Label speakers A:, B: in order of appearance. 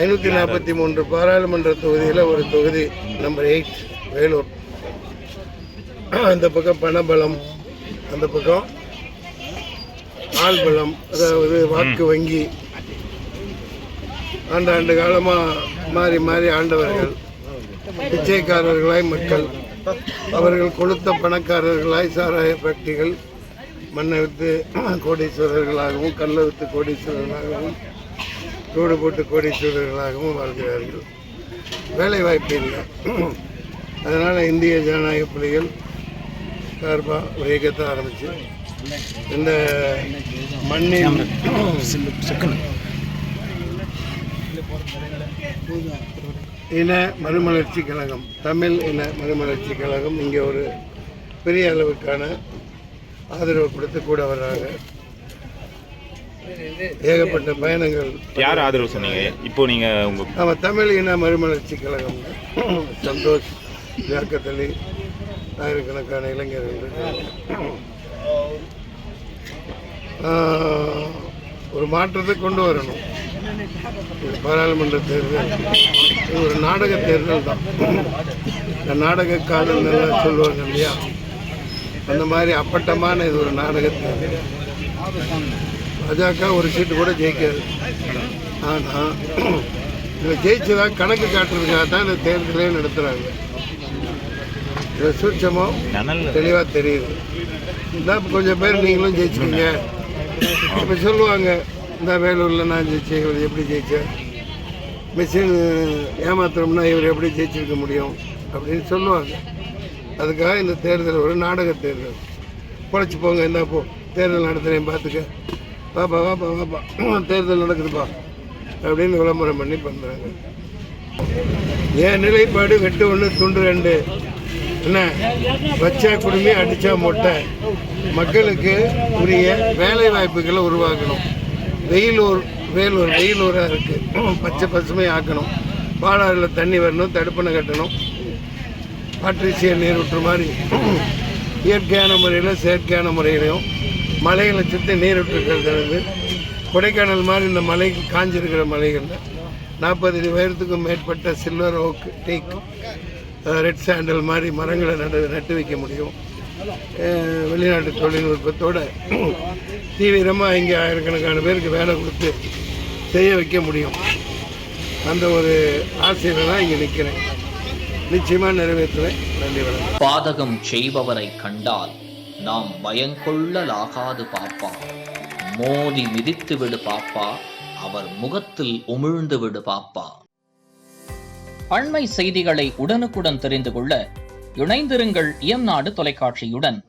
A: 543 பாராளுமன்ற தொகுதியில் ஒரு தொகுதி நம்பர் 8 வேலூர். அந்த பக்கம் பணபலம், அந்த பக்கம் ஆள்பலம், அதாவது வாக்கு வங்கி. ஆண்டாண்டு காலமாக மாறி மாறி ஆண்டவர்கள் பிச்சைக்காரர்களாய் மக்கள், அவர்கள் கொளுத்த பணக்காரர்களாய் சாராய ஃபேக்டரிகள், மண்ணை விற்று கோடீஸ்வரர்களாகவும் கல்லை விற்று கோடீஸ்வரர்களாகவும் ரோடு போட்டு கோடீஸ்வரர்களாகவும் வாழ்கிறார்கள். வேலை வாய்ப்பு இல்லை. அதனால் இந்திய ஜனநாயக புலிகள் சார்பாக ஒரு இயக்கத்தை ஆரம்பித்து இந்த மண்ணின் இன மறுமலர்ச்சி கழகம், தமிழ் இன மறுமலர்ச்சி கழகம் இங்கே ஒரு பெரிய அளவுக்கான ஆதரவு கொடுத்து கூட வர்றாங்க. ஏகப்பட்ட பயணங்கள்.
B: யார் ஆதரவு சொன்னீங்க? இப்போ நீங்கள்
A: நம்ம தமிழ் இன மறுமலர்ச்சி கழகம், சந்தோஷ், ஜாக்கத்தலி, ஆயிரக்கணக்கான இளைஞர்கள். ஒரு மாற்றத்தை கொண்டு வரணும். பாராளுமன்ற தேர்தல் ஒரு நாடக தேர்தல் தான். இந்த நாடக காதல் நல்லா சொல்லுவாங்க இல்லையா, அந்த மாதிரி அப்பட்டமான இது ஒரு நாடக தேர்தல். பாஜக ஒரு சீட்டு கூட ஜெயிக்காது. ஆனால் இதில் ஜெயிச்சதா கணக்கு காட்டுறதுக்காக தான் இந்த தேர்தலே நடத்துகிறாங்க. இதில் சூட்சமும் தெளிவாக தெரியுது. இந்த கொஞ்சம் பேர் நீங்களும் ஜெயிச்சிருங்க இப்போ சொல்லுவாங்க, இந்த வேலூரில் நான் ஜெயிச்சேன், இவர் எப்படி ஜெயித்தேன், மிஷின் ஏமாத்திரம்னா இவர் எப்படி ஜெயிச்சிருக்க முடியும் அப்படின்னு சொல்லுவாங்க. அதுக்காக இந்த தேர்தல் ஒரு நாடக தேர்தல். பொழைச்சி போங்க, என்ன போ தேர்தல் நடத்துகிறேன் பார்த்துக்க, வாப்பா வாப்பா வாப்பா தேர்தல் நடக்குதுப்பா அப்படின்னு விளம்பரம் பண்ணி பண்ணுறாங்க. என் நிலைப்பாடு வெட்டு 1 துண்டு 2. என்ன வச்சா குடுமி அடித்தா மொட்டை. மக்களுக்கு உரிய வேலை வாய்ப்புகளை உருவாக்கணும். வேலூர் வெயிலூராக இருக்குது, பச்சை பசுமை ஆக்கணும். பாலாறில் தண்ணி வரணும், தடுப்பணை கட்டணும், ஆர்டிஃபிஷியல் நீர் விட்டுற மாதிரி இயற்கையான முறையில் செயற்கையான முறையிலையும் மலைகளை சுற்றி நீர் விட்டுருக்கிறது. கொடைக்கானல் மாதிரி இந்த மலைக்கு காஞ்சிருக்கிற மலைகளில் 40 அடி உயரத்துக்கும் மேற்பட்ட சில்வர் ஓக், டீக், ரெட் சாண்டல் மாதிரி மரங்களை நட்டு வைக்க முடியும். வெளிநாட்டு தொழில்நுட்பத்தோடு தீவிரமாக இங்கே ஆயிரக்கணக்கான பேருக்கு வேலை கொடுத்து செய்ய வைக்க முடியும். அந்த ஒரு ஆசையில் தான் இங்கே நிற்கிறேன். நிச்சயமாக நிறைவேற்றுவேன். நன்றி, வணக்கம்.
C: பாதகம் செய்பவரை கண்டால் நாம் பயங்கொள்ளலாகாது பாப்பா, மோதி மிதித்து விடு பாப்பா, அவர் முகத்தில் உமிழ்ந்து விடு பாப்பா. அண்மை செய்திகளை உடனுக்குடன் தெரிந்து கொள்ள இணைந்திருங்கள் இயம்நாடு தொலைக்காட்சியுடன்.